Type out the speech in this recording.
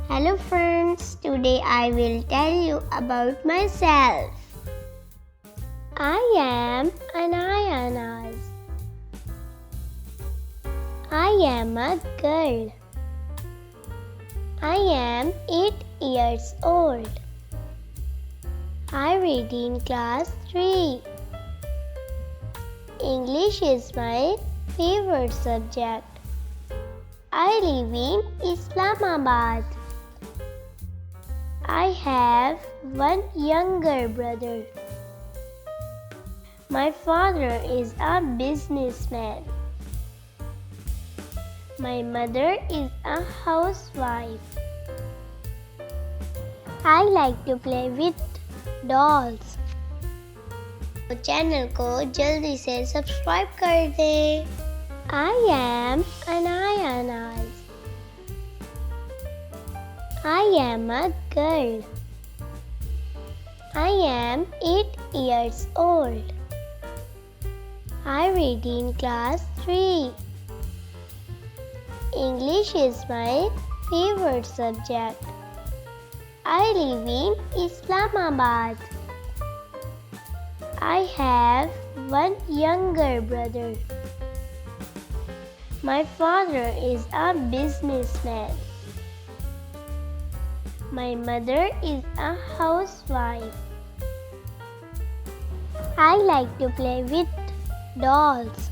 Hello friends, today I will tell you about myself. I am Anayanas. I am a girl. I am 8 years old. I read in class 3. English is my favorite subject. I live in Islamabad. I have one younger brother. My father is a businessman. My mother is a housewife. I like to play with dolls. तो channel को जल्दी से subscribe कर दें। I am Anayanas. I am a girl. I am 8 years old. I read in class 3. English is my favorite subject. I live in Islamabad. I have one younger brother. My father is a businessman. My mother is a housewife. I like to play with dolls.